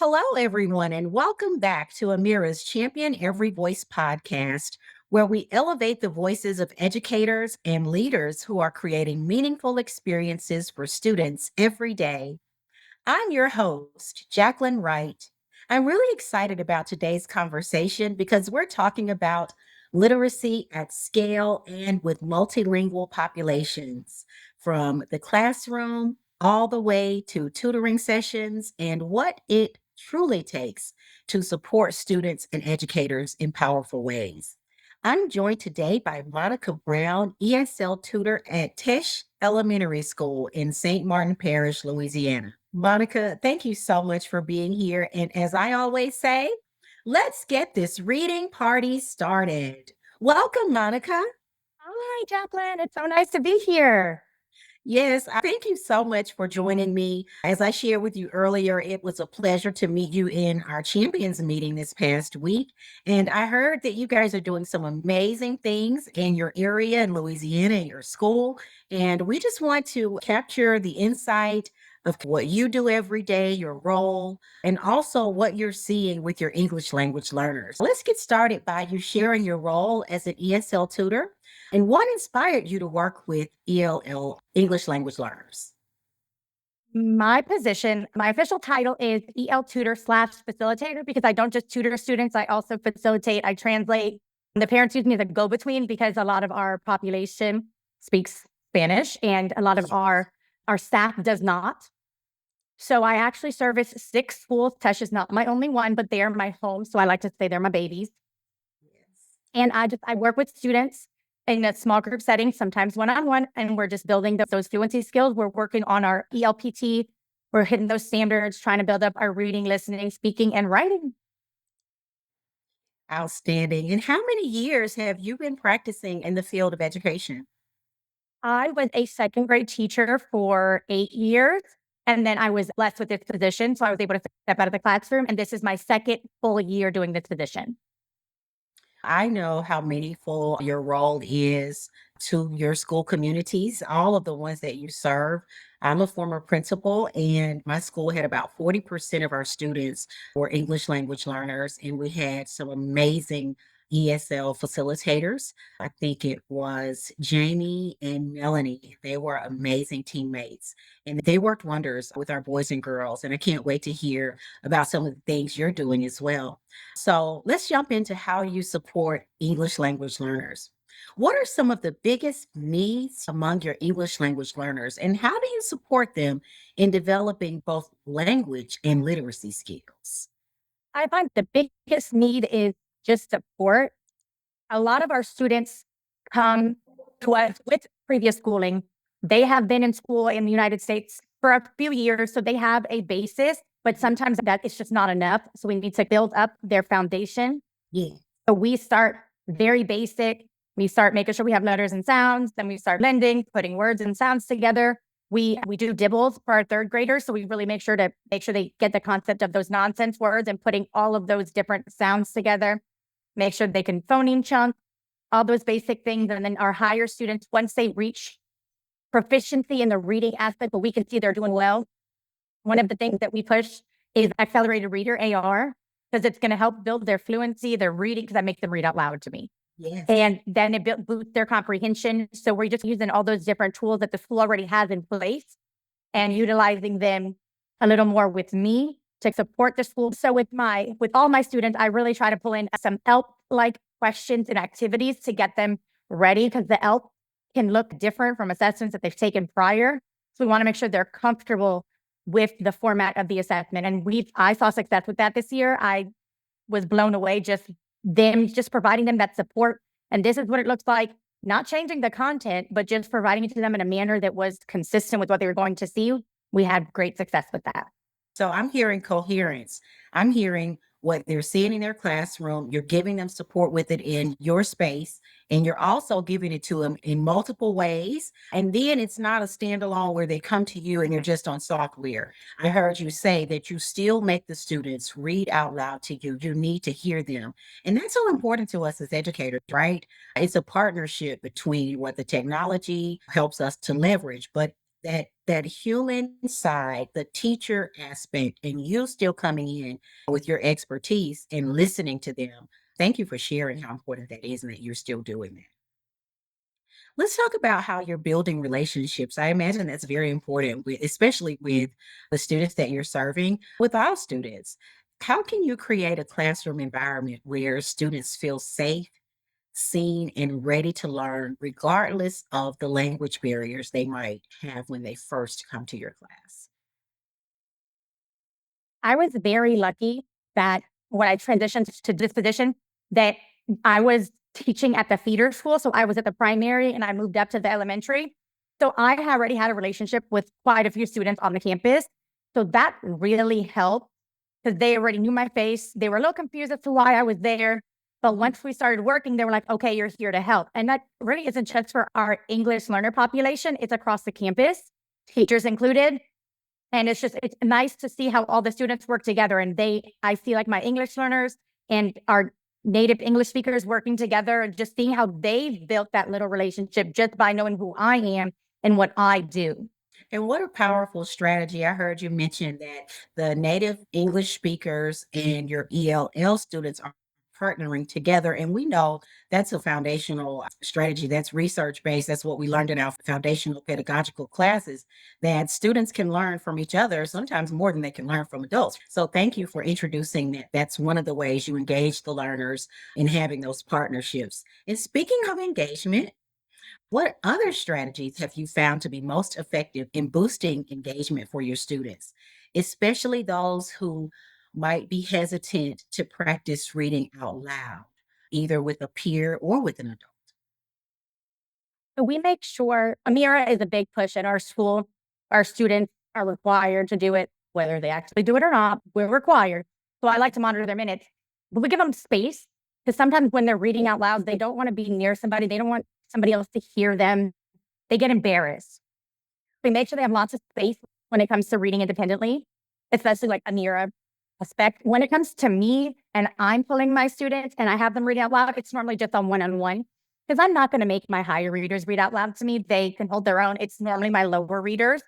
Hello, everyone, and welcome back to Amira's Champion Every Voice podcast, where we elevate the voices of educators and leaders who are creating meaningful experiences for students every day. I'm your host, Jacqueline Wright. I'm really excited about today's conversation because we're talking about literacy at scale and with multilingual populations, from the classroom all the way to tutoring sessions and what it truly takes to support students and educators in powerful ways. I'm joined today by Monica Brown, ESL tutor at Tisch Elementary School in St. Martin Parish, Louisiana. Monica, thank you so much for being here. And as I always say, let's get this reading party started. Welcome, Monica. Hi, Jacqueline. It's so nice to be here. Yes, thank you so much for joining me. As I shared with you earlier, it was a pleasure to meet you in our champions meeting this past week. And I heard that you guys are doing some amazing things in your area in Louisiana, in your school. And we just want to capture the insight of what you do every day, your role, and also what you're seeing with your English language learners. Let's get started by you sharing your role as an ESL tutor and what inspired you to work with ELL, English language learners? My position, my official title is EL tutor slash facilitator because I don't just tutor students, I also facilitate, I translate. The parents use me as a go between because a lot of our population speaks Spanish and a lot of our staff does not. So I actually service 6 schools. Tesh is not my only one, but they're my home. So I like to say they're my babies. Yes. And I work with students in a small group setting, sometimes one-on-one, and we're just building those fluency skills. We're working on our ELPT. We're hitting those standards, trying to build up our reading, listening, speaking, and writing. Outstanding. And how many years have you been practicing in the field of education? I was a second grade teacher for 8 years, and then I was blessed with this position. So I was able to step out of the classroom, and this is my second full year doing this position. I know how meaningful your role is to your school communities, all of the ones that you serve. I'm a former principal, and my school had about 40% of our students were English language learners, and we had some amazing ESL facilitators. I think it was Jamie and Melanie. They were amazing teammates, and they worked wonders with our boys and girls. And I can't wait to hear about some of the things you're doing as well. So let's jump into how you support English language learners. What are some of the biggest needs among your English language learners, and how do you support them in developing both language and literacy skills? I find the biggest need is just support. A lot of our students come to us with previous schooling. They have been in school in the United States for a few years, so they have a basis, but sometimes that is just not enough. So we need to build up their foundation. Yeah. So we start very basic. We start making sure we have letters and sounds. Then we start blending, putting words and sounds together. We do dibbles for our third graders. So we really make sure they get the concept of those nonsense words and putting all of those different sounds together. Make sure they can phoneme chunk, all those basic things. And then our higher students, once they reach proficiency in the reading aspect, but we can see they're doing well. One of the things that we push is accelerated reader AR because it's going to help build their fluency, their reading, because I make them read out loud to me. Yes. And then it boosts their comprehension. So we're just using all those different tools that the school already has in place and utilizing them a little more with me to support the school. So with all my students, I really try to pull in some ELP-like questions and activities to get them ready because the ELP can look different from assessments that they've taken prior. So we want to make sure they're comfortable with the format of the assessment. And I saw success with that this year. I was blown away just providing them that support. And this is what it looks like, not changing the content, but just providing it to them in a manner that was consistent with what they were going to see. We had great success with that. So I'm hearing coherence. I'm hearing what they're seeing in their classroom. You're giving them support with it in your space, and you're also giving it to them in multiple ways. And then it's not a standalone where they come to you and you're just on software. I heard you say that you still make the students read out loud to you. You need to hear them. And that's so important to us as educators, right? It's a partnership between what the technology helps us to leverage, but that human side, the teacher aspect, and you still coming in with your expertise and listening to them. Thank you for sharing how important that is and that you're still doing that. Let's talk about how you're building relationships. I imagine that's very important, especially with the students that you're serving, with all students. How can you create a classroom environment where students feel safe, seen, and ready to learn, regardless of the language barriers they might have when they first come to your class? I was very lucky that when I transitioned to this position, that I was teaching at the feeder school. So I was at the primary and I moved up to the elementary. So I had already had a relationship with quite a few students on the campus. So that really helped because they already knew my face. They were a little confused as to why I was there. But once we started working, they were like, okay, you're here to help. And that really isn't just for our English learner population, it's across the campus, teachers included. And it's nice to see how all the students work together. And I see like my English learners and our native English speakers working together and just seeing how they've built that little relationship just by knowing who I am and what I do. And what a powerful strategy. I heard you mention that the native English speakers and your ELL students are partnering together. And we know that's a foundational strategy. That's research based. That's what we learned in our foundational pedagogical classes, that students can learn from each other, sometimes more than they can learn from adults. So thank you for introducing that. That's one of the ways you engage the learners in having those partnerships. And speaking of engagement, what other strategies have you found to be most effective in boosting engagement for your students, especially those who might be hesitant to practice reading out loud, either with a peer or with an adult? So we make sure Amira is a big push at our school. Our students are required to do it, whether they actually do it or not, we're required. So I like to monitor their minutes, but we give them space because sometimes when they're reading out loud, they don't want to be near somebody. They don't want somebody else to hear them. They get embarrassed. We make sure they have lots of space when it comes to reading independently, especially like Amira aspect. When it comes to me and I'm pulling my students and I have them read out loud, it's normally just on one-on-one because I'm not going to make my higher readers read out loud to me. They can hold their own. It's normally my lower readers.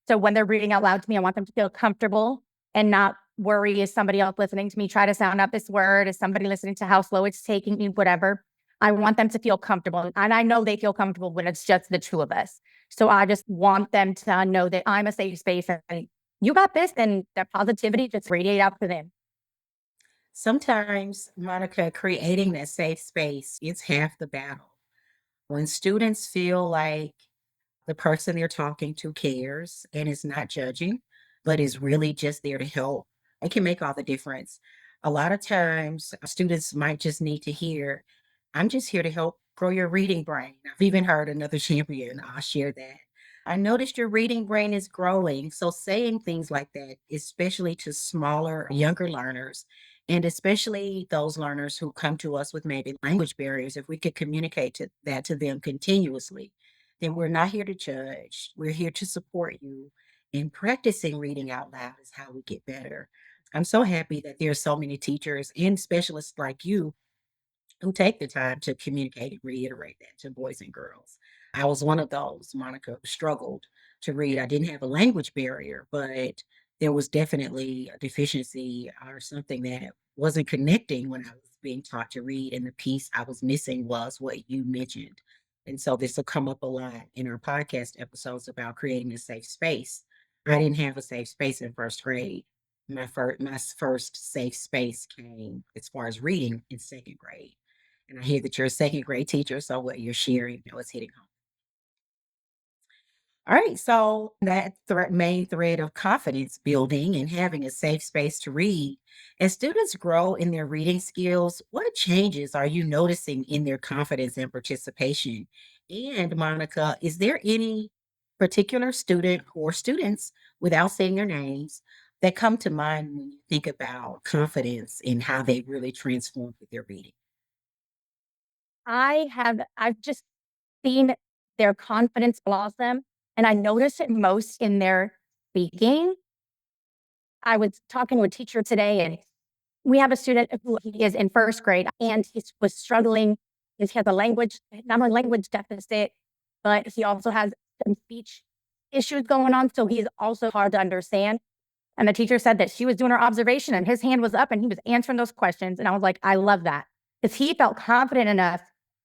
So when they're reading out loud to me, I want them to feel comfortable and not worry, is somebody else listening to me try to sound out this word? Is somebody listening to how slow it's taking me? Whatever. I want them to feel comfortable. And I know they feel comfortable when it's just the two of us. So I just want them to know that I'm a safe space and you got this, and that positivity just radiate out to them. Sometimes, Monica, creating that safe space is half the battle. When students feel like the person they're talking to cares and is not judging, but is really just there to help, it can make all the difference. A lot of times, students might just need to hear, I'm just here to help grow your reading brain. I've even heard another champion, I'll share that. I noticed your reading brain is growing. So, saying things like that, especially to smaller, younger learners, and especially those learners who come to us with maybe language barriers, if we could communicate that to them continuously, then we're not here to judge. We're here to support you. And practicing reading out loud is how we get better. I'm so happy that there are so many teachers and specialists like you who take the time to communicate and reiterate that to boys and girls. I was one of those, Monica, who struggled to read. I didn't have a language barrier, but there was definitely a deficiency or something that wasn't connecting when I was being taught to read. And the piece I was missing was what you mentioned. And so this will come up a lot in our podcast episodes about creating a safe space. I didn't have a safe space in first grade. My first safe space came as far as reading in second grade. And I hear that you're a second grade teacher, so what you're sharing, is hitting home. All right, so that main thread of confidence building and having a safe space to read. As students grow in their reading skills, what changes are you noticing in their confidence and participation? And Monica, is there any particular student or students, without saying their names, that come to mind when you think about confidence and how they really transformed with their reading? I've just seen their confidence blossom, and I notice it most in their speaking. I was talking to a teacher today, and we have a student who he is in first grade, and he was struggling because he has a language, not only language deficit, but he also has some speech issues going on. So he's also hard to understand. And the teacher said that she was doing her observation and his hand was up and he was answering those questions. And I was like, I love that because he felt confident enough,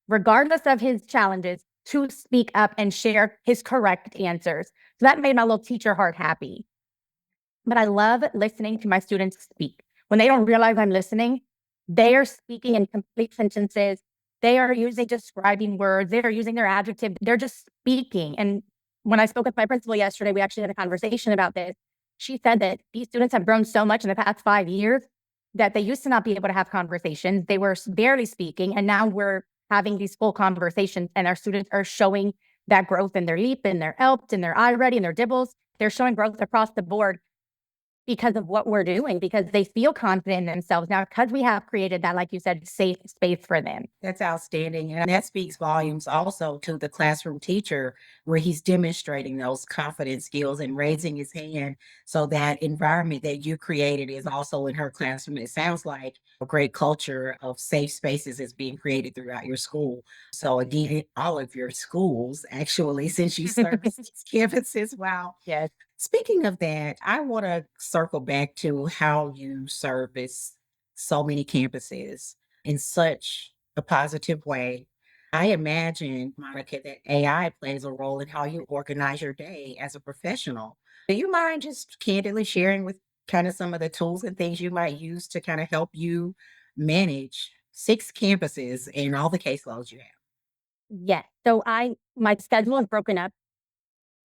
regardless of his challenges, to speak up and share his correct answers. So that made my little teacher heart happy. But I love listening to my students speak. When they don't realize I'm listening, they are speaking in complete sentences. They are using describing words. They are using their adjective. They're just speaking. And when I spoke with my principal yesterday, we actually had a conversation about this. She said that these students have grown so much in the past 5 years that they used to not be able to have conversations. They were barely speaking. And now we're having these full conversations, and our students are showing that growth in their leap, in their ELPT, in their I ready, in their dibbles. They're showing growth across the board because of what we're doing, because they feel confident in themselves now, because we have created that, like you said, safe space for them. That's outstanding. And that speaks volumes also to the classroom teacher, where he's demonstrating those confidence skills and raising his hand. So that environment that you created is also in her classroom. It sounds like a great culture of safe spaces is being created throughout your school. So, again, all of your schools, actually, since you service these campuses, wow. Yes. Speaking of that, I want to circle back to how you service so many campuses in such a positive way. I imagine, Monica, that AI plays a role in how you organize your day as a professional. Do you mind just candidly sharing with kind of some of the tools and things you might use to kind of help you manage 6 campuses and all the caseloads you have? Yes. So my schedule is broken up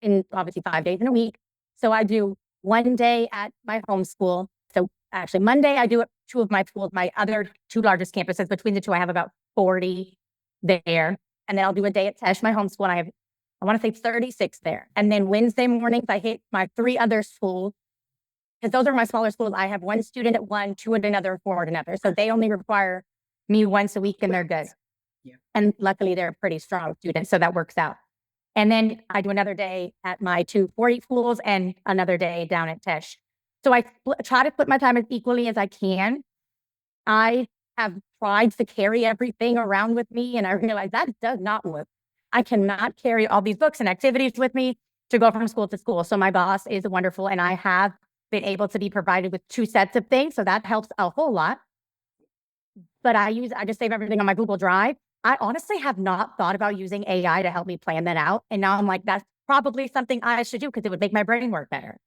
in obviously 5 days in a week. So I do one day at my home school. So actually Monday I do it two of my schools, my other two largest campuses. Between the two, I have about 40 there. And then I'll do a day at Tesh, my home school, and I want to say 36 there. And then Wednesday mornings I hit my three other schools. Because those are my smaller schools. I have one student at one, two at another, four at another. So they only require me once a week and they're good. Yeah. And luckily they're pretty strong students. So that works out. And then I do another day at my two 40 schools and another day down at Tesh. So I try to put my time as equally as I can. I have tried to carry everything around with me, and I realize that does not work. I cannot carry all these books and activities with me to go from school to school. So my boss is wonderful, and I have been able to be provided with 2 sets of things. So that helps a whole lot. But I just save everything on my Google Drive. I honestly have not thought about using AI to help me plan that out. And now I'm like, that's probably something I should do because it would make my brain work better.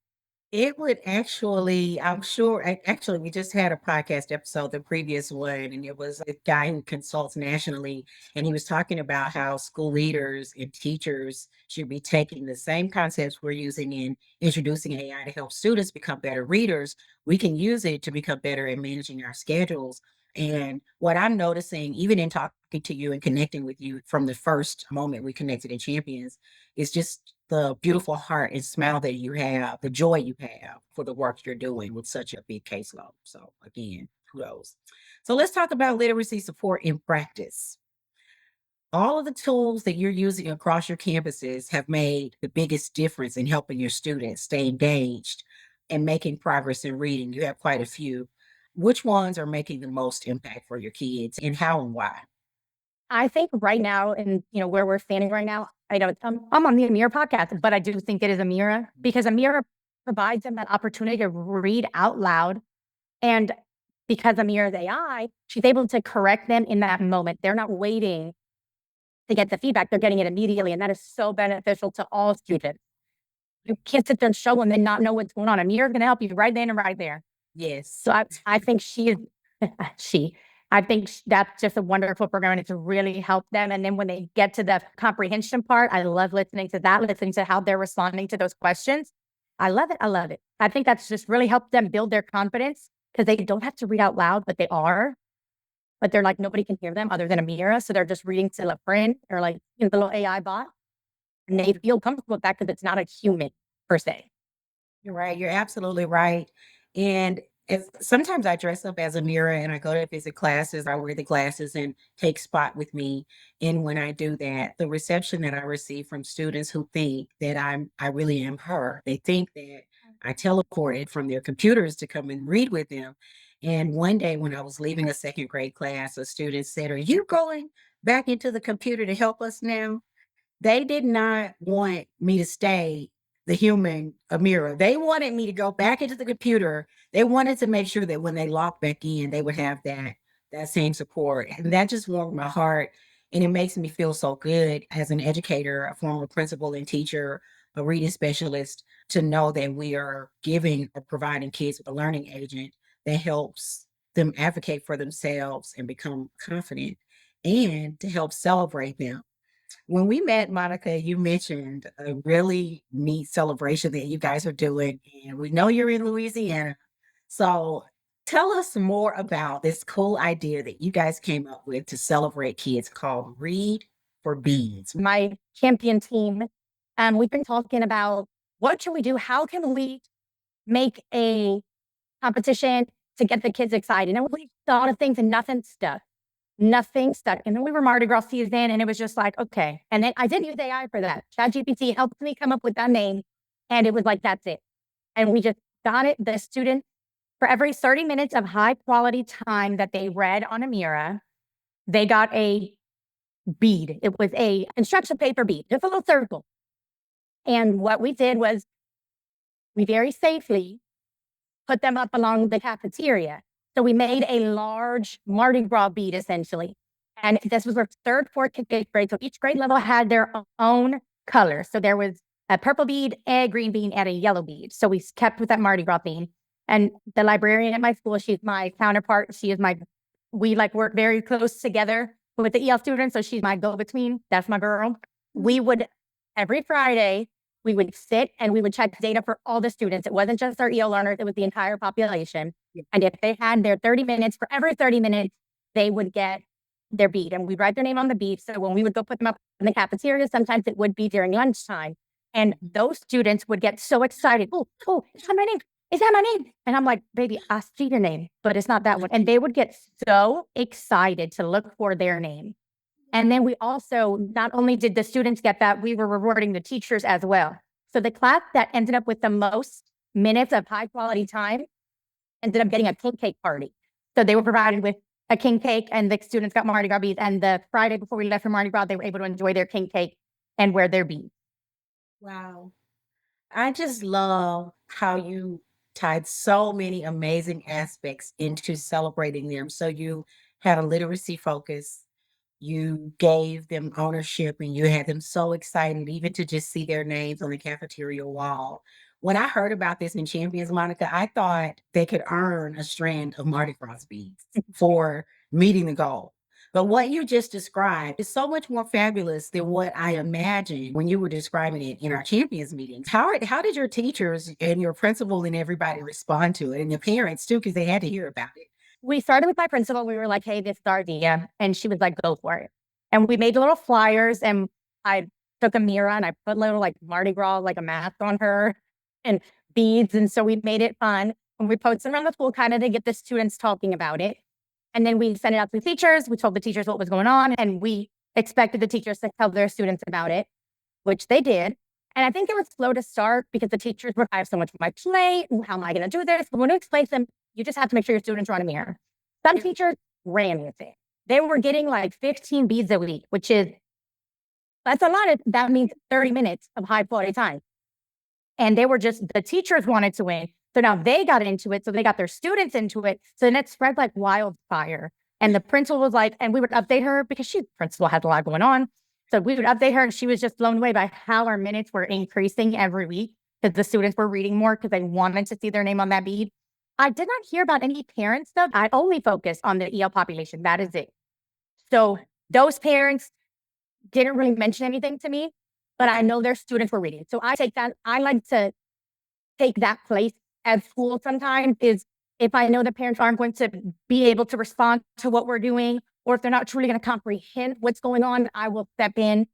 It would actually, I'm sure, actually, we just had a podcast episode, the previous one, and it was a guy who consults nationally, and he was talking about how school leaders and teachers should be taking the same concepts we're using in introducing AI to help students become better readers. We can use it to become better at managing our schedules. And what I'm noticing, even in talking to you and connecting with you from the first moment we connected in Champions, is just the beautiful heart and smile that you have, the joy you have for the work you're doing with such a big caseload. So again, kudos. So let's talk about literacy support in practice. All of the tools that you're using across your campuses have made the biggest difference in helping your students stay engaged and making progress in reading. You have quite a few. Which ones are making the most impact for your kids and how and why? I think right now, and where we're standing right now, I know I'm on the Amira podcast, but I do think it is Amira because Amira provides them that opportunity to read out loud. And because Amira's AI, she's able to correct them in that moment. They're not waiting to get the feedback, they're getting it immediately. And that is so beneficial to all students. You can't sit there and show them and not know what's going on. Amira's going to help you right then and right there. Yes. So I think she is, she, I think that's just a wonderful program and it's really helped them. And then when they get to the comprehension part, I love listening to that, listening to how they're responding to those questions. I love it. I love it. I think that's just really helped them build their confidence because they don't have to read out loud, but they are. But they're like, nobody can hear them other than Amira. So they're just reading to a friend or like the little AI bot. And they feel comfortable with that because it's not a human per se. You're right. You're absolutely right. And sometimes I dress up as a mirror and I go to visit classes. I wear the glasses and take spot with me. And when I do that, the reception that I receive from students who think that I really am her. They think that I teleported from their computers to come and read with them. And one day when I was leaving a second grade class, a student said, "Are you going back into the computer to help us now?" They did not want me to stay. the human Amira. They wanted me to go back into the computer. They wanted to make sure that when they logged back in, they would have that same support. And that just warmed my heart. And it makes me feel so good as an educator, a former principal and teacher, a reading specialist, to know that we are giving or providing kids with a learning agent that helps them advocate for themselves and become confident and to help celebrate them. When we met, Monica, you mentioned a really neat celebration that you guys are doing, and we know you're in Louisiana. So tell us more about this cool idea that you guys came up with to celebrate kids called Read for Beads. My champion team, we've been talking about what should we do? How can we make a competition to get the kids excited? And we thought of things and nothing stuck. Nothing stuck. And then we were Mardi Gras season, and it was just like, okay. And then I did use AI for that. ChatGPT helped me come up with that name. And it was like, that's it. And we just got it. The students, for every 30 minutes of high quality time that they read on Amira, they got a bead. It was a instruction paper bead, just a little circle. And what we did was we very safely put them up along the cafeteria. So we made a large Mardi Gras bead essentially. And this was our third, fourth, and fifth grade. So each grade level had their own color. So there was a purple bead, a green bead, and a yellow bead. So we kept with that Mardi Gras theme. And the librarian at my school, she's my counterpart. We like work very close together with the EL students. So she's my go-between. That's my girl. We would, every Friday, we would sit and we would check data for all the students. It wasn't just our EL learners, it was the entire population. And if they had their 30 minutes, for every 30 minutes, they would get their bead. And we'd write their name on the bead. So when we would go put them up in the cafeteria, sometimes it would be during lunchtime. And those students would get so excited. Oh, is that my name? Is that my name? And I'm like, baby, I see your name, but it's not that one. And they would get so excited to look for their name. And then we also, not only did the students get that, we were rewarding the teachers as well. So the class that ended up with the most minutes of high quality time ended up getting a king cake party. So they were provided with a king cake and the students got Mardi Gras beads. And the Friday before we left for Mardi Gras, they were able to enjoy their king cake and wear their beads. Wow. I just love how you tied so many amazing aspects into celebrating them. So you had a literacy focus, you gave them ownership, and you had them so excited even to just see their names on the cafeteria wall. When I heard about this in Champions, Monica, I thought they could earn a strand of Mardi Gras beads for meeting the goal. But what you just described is so much more fabulous than what I imagined when you were describing it in our champions meetings. How did your teachers and your principal and everybody respond to it, and the parents too, because they had to hear about it? We started with my principal. We were like, hey, this is our idea. And she was like, go for it. And we made little flyers and I took a mirror and I put little like Mardi Gras, like a mask on her and beads. And so we made it fun. And we posted around the school kind of to get the students talking about it. And then we sent it out to the teachers. We told the teachers what was going on. And we expected the teachers to tell their students about it, which they did. And I think it was slow to start because the teachers were, I have so much on my plate. How am I going to do this? But when you explain to them, you just have to make sure your students are on a mirror. Some teachers ran with it. They were getting like 15 beads a week, that's a lot. That means 30 minutes of high quality time. And the teachers wanted to win. So now they got into it. So they got their students into it. So then it spread like wildfire. And the principal was like, and we would update her because principal had a lot going on. So we would update her and she was just blown away by how our minutes were increasing every week because the students were reading more because they wanted to see their name on that bead. I did not hear about any parents though. I only focused on the EL population. That is it. So those parents didn't really mention anything to me, but I know their students were reading. So I like to take that place at school sometimes is if I know the parents aren't going to be able to respond to what we're doing, or if they're not truly going to comprehend what's going on, I will step in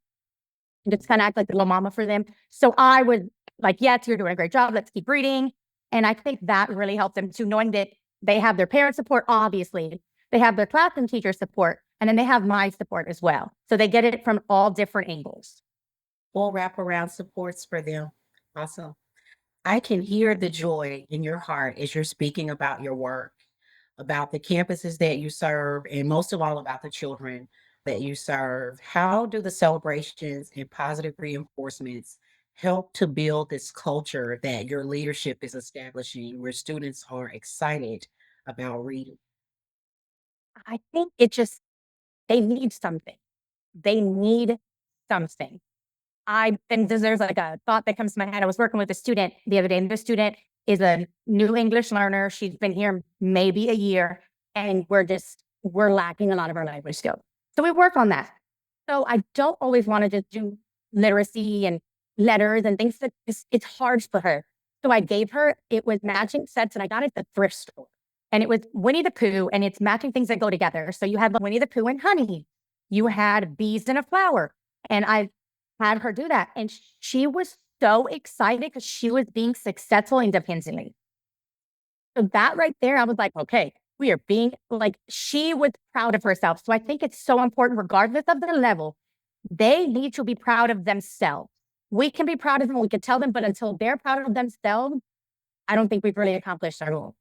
and just kind of act like the little mama for them. So I would like, yes, you're doing a great job. Let's keep reading. And I think that really helped them too, knowing that they have their parent support, obviously. They have their class and teacher support, and then they have my support as well. So they get it from all different angles. Full wraparound supports for them. Awesome. I can hear the joy in your heart as you're speaking about your work, about the campuses that you serve, and most of all about the children that you serve. How do the celebrations and positive reinforcements help to build this culture that your leadership is establishing where students are excited about reading? I think it just they need something. They need something. I and there's like a thought that comes to my head. I was working with a student the other day, and this student is a new English learner. She's been here maybe a year, and we're lacking a lot of our language skills. So we work on that. So I don't always want to just do literacy and letters and things that it's hard for her. So I gave her it was matching sets, and I got it at the thrift store. And it was Winnie the Pooh, and it's matching things that go together. So you had Winnie the Pooh and honey. You had bees and a flower. And I had her do that. And she was so excited because she was being successful independently. So that right there, I was like, okay, we are being like, she was proud of herself. So I think it's so important, regardless of their level, they need to be proud of themselves. We can be proud of them, we can tell them, but until they're proud of themselves, I don't think we've really accomplished our goal.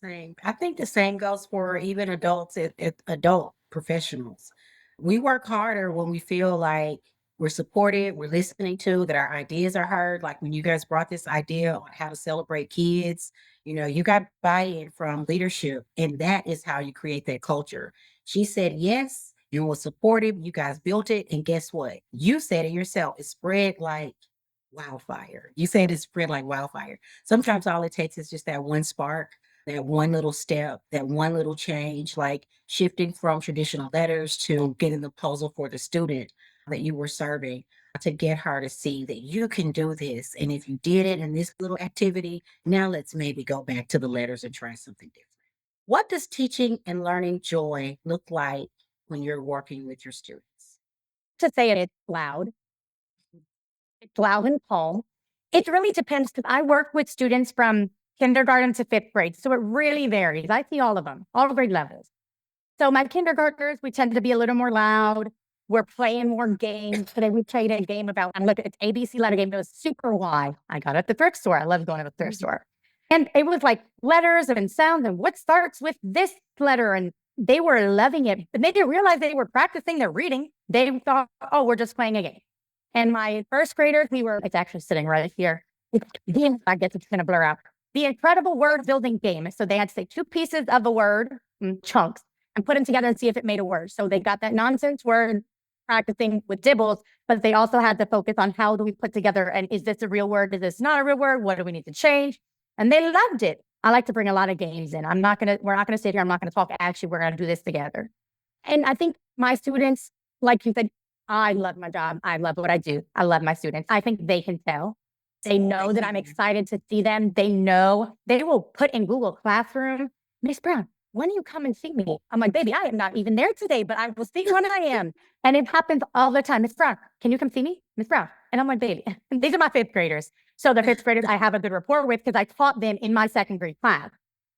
Same. I think the same goes for even adults, adult professionals. We work harder when we feel like we're supported, we're listening to, that our ideas are heard. Like when you guys brought this idea on how to celebrate kids, you got buy-in from leadership, and that is how you create that culture. She said yes, you were supportive, you guys built it, and guess what? You said it yourself. It spread like wildfire. You said it spread like wildfire. Sometimes all it takes is just that one spark, that one little step, that one little change, like shifting from traditional letters to getting the puzzle for the student that you were serving, to get her to see that you can do this. And if you did it in this little activity, now let's maybe go back to the letters and try something different. What does teaching and learning joy look like when you're working with your students? To say it's loud, it's loud and calm. It really depends because I work with students from kindergarten to fifth grade. So it really varies. I see all of them, all grade levels. So my kindergartners, we tend to be a little more loud. We're playing more games. Today we played a game about, and look, it's ABC letter game. It was super Y. I got it at the thrift store. I love going to the thrift store. And it was like letters and sounds and what starts with this letter. And they were loving it. But they didn't realize they were practicing their reading. They thought, oh, we're just playing a game. And my first graders, it's actually sitting right here. I guess it's going to blur out. The incredible word building game. So they had to say two pieces of a word, chunks, and put them together and see if it made a word. So they got that nonsense word practicing with dibbles, but they also had to focus on how do we put together and is this a real word? Is this not a real word? What do we need to change? And they loved it. I like to bring a lot of games in. We're not gonna sit here. I'm not gonna talk. Actually, we're gonna do this together. And I think my students, like you said, I love my job. I love what I do. I love my students. I think they can tell. They know that I'm excited to see them. They know they will put in Google Classroom, Miss Brown, when do you come and see me? I'm like, baby, I am not even there today, but I will see you when I am. And it happens all the time. Miss Brown, can you come see me? Miss Brown. And I'm like, baby, these are my fifth graders. So the fifth graders I have a good rapport with because I taught them in my second grade class,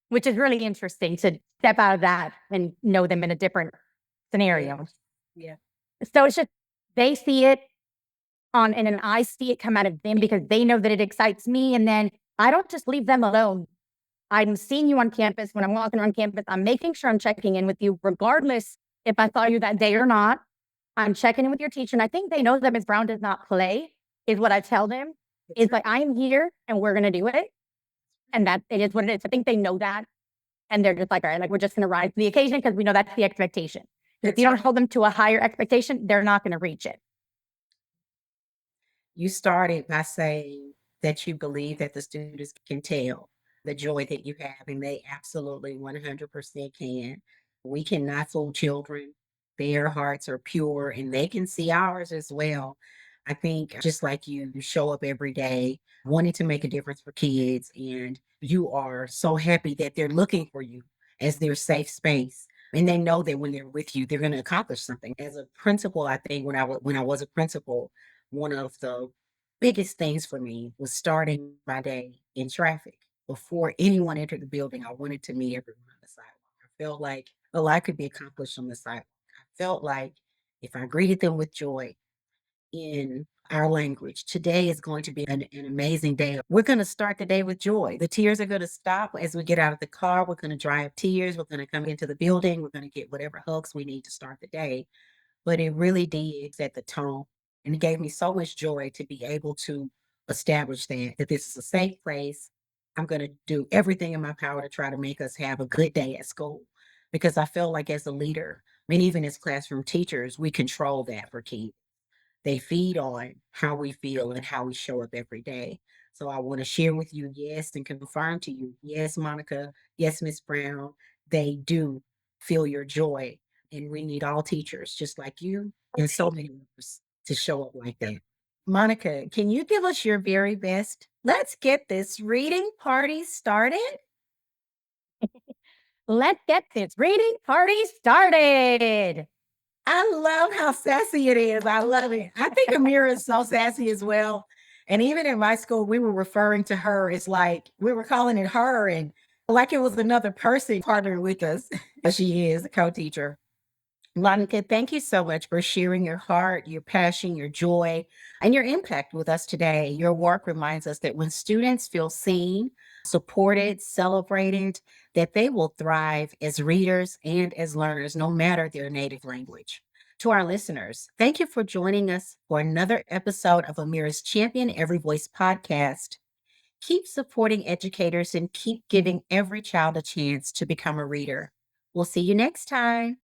which is really interesting to step out of that and know them in a different scenario. Yeah. So it's just, they see it and then I see it come out of them because they know that it excites me. And then I don't just leave them alone. I'm seeing you on campus. When I'm walking around campus, I'm making sure I'm checking in with you, regardless if I saw you that day or not. I'm checking in with your teacher. And I think they know that Ms. Brown does not play, is what I tell them. Is like, I am here and we're going to do it. And that it is what it is. I think they know that. And they're just like, all right, like we're just going to rise to the occasion because we know that's the expectation. If you don't hold them to a higher expectation, they're not going to reach it. You started by saying that you believe that the students can tell the joy that you have, and they absolutely 100% can. We cannot fool children. Their hearts are pure and they can see ours as well. I think just like you show up every day wanting to make a difference for kids, and you are so happy that they're looking for you as their safe space. And they know that when they're with you, they're going to accomplish something. As a principal, I think when I was a principal, one of the biggest things for me was starting my day in traffic. Before anyone entered the building, I wanted to meet everyone on the sidewalk. I felt like a lot could be accomplished on the sidewalk. I felt like if I greeted them with joy in our language, today is going to be an amazing day. We're going to start the day with joy. The tears are going to stop as we get out of the car. We're going to dry up tears. We're going to come into the building. We're going to get whatever hugs we need to start the day. But it really did set the tone And it gave me so much joy to be able to establish that this is a safe place. I'm going to do everything in my power to try to make us have a good day at school because I feel like as a leader, I mean, even as classroom teachers, we control that for kids. They feed on how we feel and how we show up every day. So I want to share with you, yes, and confirm to you, yes, Monica, yes, Miss Brown, they do feel your joy. And we need all teachers just like you and so many others to show up like that. Monica, can you give us your very best? Let's get this reading party started. Let's get this reading party started. I love how sassy it is. I love it. I think Amira is so sassy as well. And even in my school, we were referring to her as like we were calling it her and like it was another person partnering with us. But she is a co-teacher. Monica, thank you so much for sharing your heart, your passion, your joy, and your impact with us today. Your work reminds us that when students feel seen, supported, celebrated, that they will thrive as readers and as learners, no matter their native language. To our listeners, thank you for joining us for another episode of Amira's Champion Every Voice podcast. Keep supporting educators and keep giving every child a chance to become a reader. We'll see you next time.